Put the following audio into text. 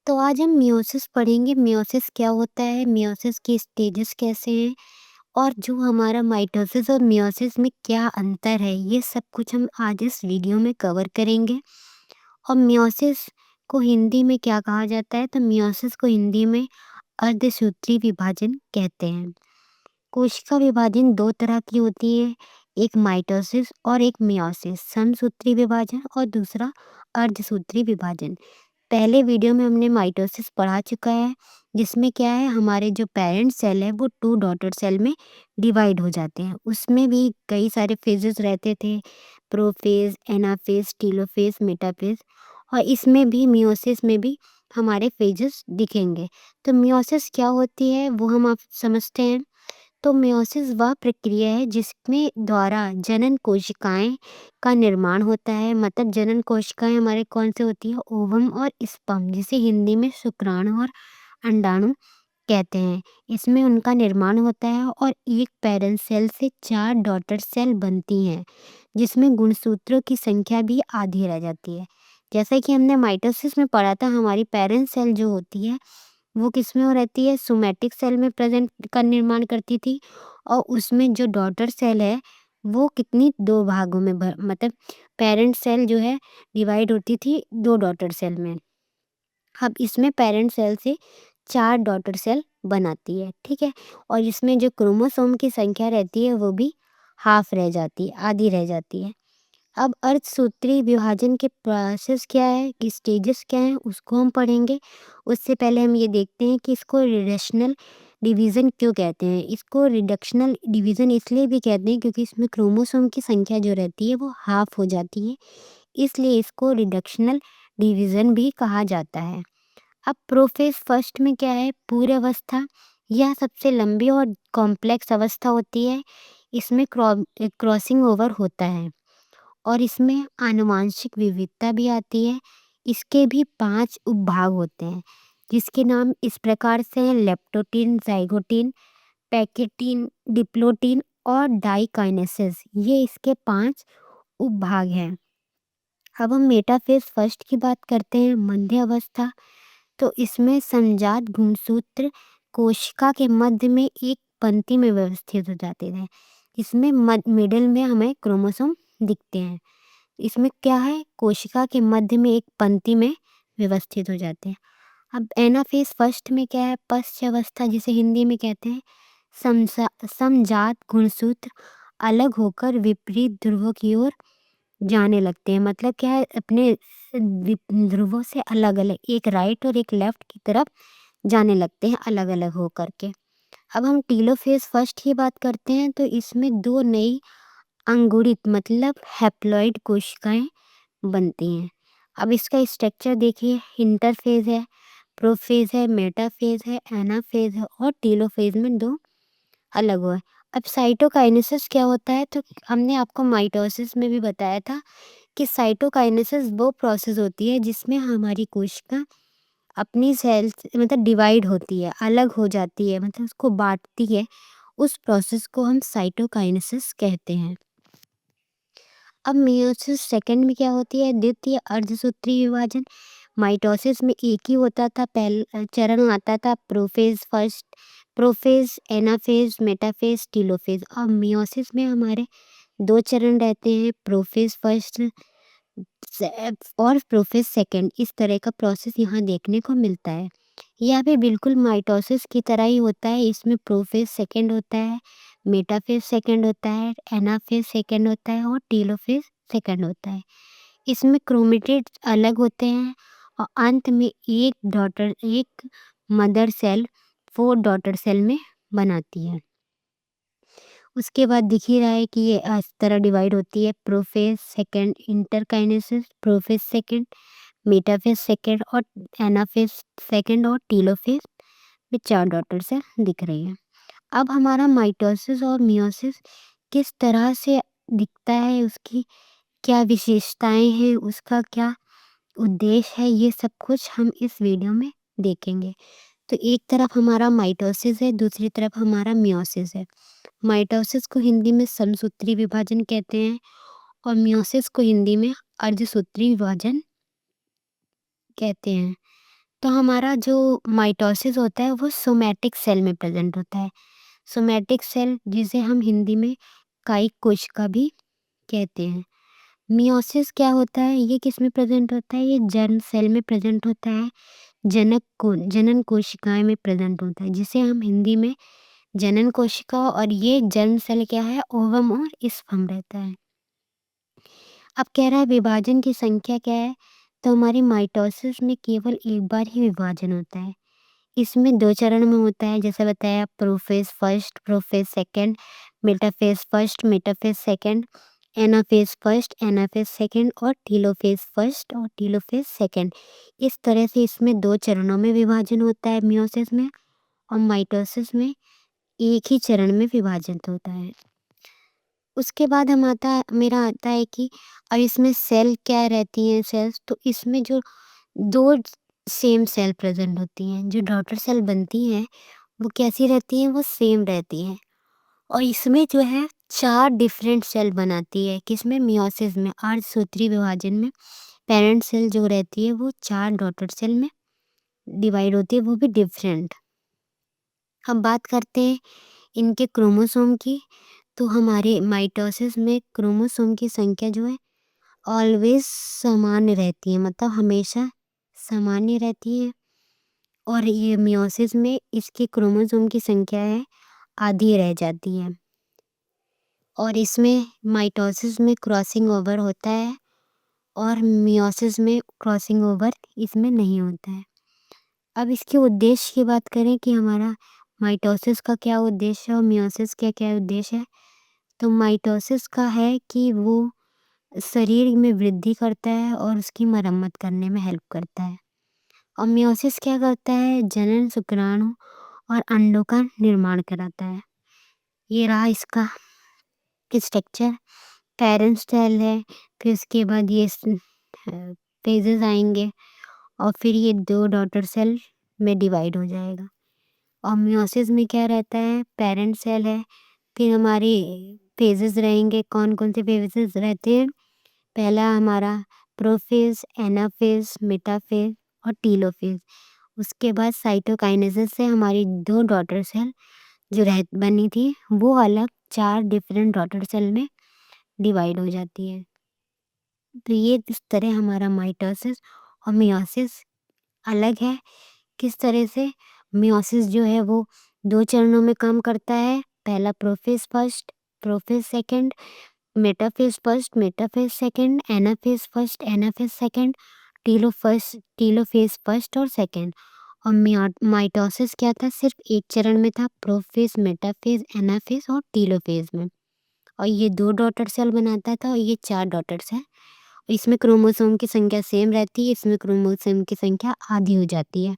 तो आज हम मियोसिस पढ़ेंगे। मियोसिस क्या होता है, मियोसिस के स्टेजेस कैसे हैं और जो हमारा माइटोसिस और मियोसिस में क्या अंतर है, ये सब कुछ हम आज इस वीडियो में कवर करेंगे। और मियोसिस को हिंदी में क्या कहा जाता है, तो मियोसिस को हिंदी में अर्धसूत्री विभाजन कहते हैं। कोशिका विभाजन दो तरह की होती है, एक माइटोसिस और एक मियोसिस। समसूत्री विभाजन और दूसरा अर्धसूत्री विभाजन। पहले वीडियो में हमने माइटोसिस पढ़ा चुका है, जिसमें क्या है, हमारे जो पेरेंट सेल है वो टू डॉटर सेल में डिवाइड हो जाते हैं। उसमें भी कई सारे फेजेस रहते थे, प्रोफेज, एनाफेज, टीलोफेज, मेटाफेज। और इसमें भी मियोसिस में भी हमारे फेजेस दिखेंगे। तो मियोसिस क्या होती है वो हम आप समझते हैं। तो मियोसिस वह प्रक्रिया है जिसमें द्वारा जनन कोशिकाएं का निर्माण होता है। मतलब जनन कोशिकाएं हमारे कौन से होती है, ओवम और स्पर्म, जिसे हिंदी में शुक्राणु और अंडाणु कहते हैं। इसमें उनका निर्माण होता है और एक पेरेंट सेल से 4 डॉटर सेल बनती हैं, जिसमें गुणसूत्रों की संख्या भी आधी रह जाती है। जैसा कि हमने माइटोसिस में पढ़ा था, हमारी पेरेंट सेल जो होती है वो किसमें हो रहती है, सोमैटिक सेल में प्रेजेंट का निर्माण करती थी। और उसमें जो डॉटर सेल है वो कितनी, दो भागों में मतलब पेरेंट सेल जो है डिवाइड होती थी दो डॉटर सेल में। अब इसमें पेरेंट सेल से 4 डॉटर सेल बनाती है, ठीक है। और इसमें जो क्रोमोसोम की संख्या रहती है वो भी हाफ रह जाती है, आधी रह जाती है। अब अर्धसूत्री विभाजन के प्रोसेस क्या है, कि स्टेजेस क्या हैं, उसको हम पढ़ेंगे। उससे पहले हम ये देखते हैं कि इसको रिडक्शनल डिवीज़न क्यों कहते हैं। इसको रिडक्शनल डिवीज़न इसलिए भी कहते हैं क्योंकि इसमें क्रोमोसोम की संख्या जो रहती है वो हाफ हो जाती है, इसलिए इसको रिडक्शनल डिवीज़न भी कहा जाता है। अब प्रोफेज फर्स्ट में क्या है, पूर्व अवस्था। यह सबसे लंबी और कॉम्प्लेक्स अवस्था होती है। इसमें क्रॉसिंग ओवर होता है और इसमें आनुवांशिक विविधता भी आती है। इसके भी 5 उपभाग होते हैं, जिसके नाम इस प्रकार से हैं: लेप्टोटीन, ज़ाइगोटीन, पैकेटीन, डिप्लोटीन और डाइकाइनेसिस। ये इसके 5 उपभाग हैं। अब हम मेटाफेज फर्स्ट की बात करते हैं, मध्य अवस्था। तो इसमें संजात गुणसूत्र कोशिका के मध्य में एक पंक्ति में व्यवस्थित हो जाते हैं। इसमें मिडल में हमें क्रोमोसोम दिखते हैं। इसमें क्या है, कोशिका के मध्य में एक पंक्ति में व्यवस्थित हो जाते हैं। अब एनाफेज फर्स्ट में क्या है, पश्च अवस्था, जिसे हिंदी में कहते हैं समजात गुणसूत्र अलग होकर विपरीत ध्रुवों की ओर जाने लगते हैं। मतलब क्या है, अपने ध्रुवों से अलग अलग, एक राइट और एक लेफ्ट की तरफ जाने लगते हैं अलग अलग होकर के। अब हम टीलोफेज फर्स्ट की बात करते हैं। तो इसमें दो नई अंगुरित मतलब हैप्लॉइड कोशिकाएं बनती हैं। अब इसका स्ट्रक्चर देखिए, इंटरफेज है, प्रोफेज है, मेटाफेज है, एनाफेज है और टीलोफेज में दो अलग हुआ है। अब साइटोकाइनेसिस क्या होता है, तो हमने आपको माइटोसिस में भी बताया था कि साइटोकाइनेसिस वो प्रोसेस होती है जिसमें हमारी कोशिका अपनी सेल्स मतलब डिवाइड होती है, अलग हो जाती है, मतलब उसको बांटती है। उस प्रोसेस को हम साइटोकाइनेसिस कहते हैं। अब मेयोसिस सेकंड में क्या होती है, द्वितीय अर्धसूत्री विभाजन। माइटोसिस में एक ही होता था, पहला चरण आता था prophase first, prophase, anaphase, metaphase, telophase. और मियोसिस में हमारे दो चरण रहते हैं, प्रोफेज फर्स्ट और प्रोफेज सेकंड। इस तरह का प्रोसेस यहाँ देखने को मिलता है। यह भी बिल्कुल माइटोसिस की तरह ही होता है। इसमें प्रोफेज सेकंड होता है, मेटाफेज सेकंड होता है, एनाफेज सेकंड होता है और टीलोफेज सेकंड होता है। इसमें क्रोमेटिड अलग होते हैं और अंत में एक मदर सेल 4 डॉटर सेल में बनाती है। उसके बाद दिख ही रहा है कि ये इस तरह डिवाइड होती है, prophase second, interkinesis, prophase second, metaphase second और एनाफेज सेकंड और टीलोफेज में 4 डॉटर सेल दिख रही है। अब हमारा माइटोसिस और मियोसिस किस तरह से दिखता है, उसकी क्या विशेषताएं हैं, उसका क्या उद्देश्य है, ये सब कुछ हम इस वीडियो में देखेंगे। तो एक तरफ हमारा माइटोसिस है, दूसरी तरफ हमारा मियोसिस है। माइटोसिस को हिंदी में समसूत्री विभाजन कहते हैं और मियोसिस को हिंदी में अर्धसूत्री विभाजन कहते हैं। तो हमारा जो माइटोसिस होता है वो सोमैटिक सेल में प्रेज़ेंट होता है। सोमैटिक सेल जिसे हम हिंदी में कायिक कोशिका भी कहते हैं। मियोसिस क्या होता है, ये किसमें प्रेज़ेंट होता है? ये जर्म सेल में प्रेज़ेंट होता है, जनन कोशिकाएँ में प्रेज़ेंट होता है, जिसे हम हिंदी में जनन कोशिका, और ये जर्म सेल क्या है? ओवम और स्पर्म रहता है। अब कह रहा है विभाजन की संख्या क्या है? तो हमारी माइटोसिस में केवल एक बार ही विभाजन होता है। इसमें 2 चरण में होता है, जैसे बताया, prophase first, prophase second, metaphase first, metaphase second, anaphase first, anaphase second और टीलोफ़ेज़ फर्स्ट और टीलोफ़ेज़ सेकंड। इस तरह से इसमें 2 चरणों में विभाजन होता है मियोसिस में, और माइटोसिस में एक ही चरण में विभाजन होता है। उसके बाद मेरा आता है कि अब इसमें सेल क्या रहती हैं सेल्स, तो इसमें जो 2 सेम सेल प्रेज़ेंट होती हैं, जो डॉटर सेल बनती हैं, वो कैसी रहती हैं? वो सेम रहती हैं। और इसमें जो है 4 डिफरेंट सेल बनाती है, किसमें? मियोसिस में। अर्धसूत्रीय विभाजन में पेरेंट सेल जो रहती है वो 4 डॉटर सेल में डिवाइड होती है, वो भी डिफरेंट। हम बात करते हैं इनके क्रोमोसोम की, तो हमारे माइटोसिस में क्रोमोसोम की संख्या जो है ऑलवेज सामान्य रहती है, मतलब हमेशा सामान्य रहती है। और ये मियोसिस में इसके क्रोमोसोम की संख्या है आधी रह जाती है। और इसमें माइटोसिस में क्रॉसिंग ओवर होता है, और मियोसिस में क्रॉसिंग ओवर इसमें नहीं होता है। अब इसके उद्देश्य की बात करें कि हमारा माइटोसिस का क्या उद्देश्य है और मियोसिस का क्या उद्देश्य है, तो माइटोसिस का है कि वो शरीर में वृद्धि करता है और उसकी मरम्मत करने में हेल्प करता है। और मियोसिस क्या करता है? जनन, शुक्राणु और अंडों का निर्माण कराता है। ये रहा इसका स्ट्रक्चर। पेरेंट सेल है, फिर उसके बाद ये फेजेस आएंगे, और फिर ये 2 डॉटर सेल में डिवाइड हो जाएगा। और मियोसिस में क्या रहता है? पेरेंट सेल है, फिर हमारी फेजेस रहेंगे। कौन कौन से फेजेस रहते हैं? पहला हमारा प्रोफेज, एनाफेज, मेटाफेज और टीलोफेज। उसके बाद साइटोकाइनेसिस से हमारी 2 डॉटर सेल जो रह बनी थी, वो अलग 4 डिफरेंट डॉटर सेल में डिवाइड हो जाती है। तो ये इस तरह हमारा माइटोसिस और मियोसिस अलग है। किस तरह से? मियोसिस जो है वो 2 चरणों में काम करता है। पहला prophase first, prophase second, metaphase first, metaphase second, anaphase first, anaphase second, telophase first और सेकंड। और माइटोसिस क्या था? सिर्फ एक चरण में था, प्रोफेज, मेटाफेज, एनाफेज और टीलोफेज में। और ये 2 डॉटर सेल बनाता था, और ये 4 डॉटर सेल। इसमें क्रोमोसोम की संख्या सेम रहती है, इसमें क्रोमोसोम की संख्या आधी हो जाती है।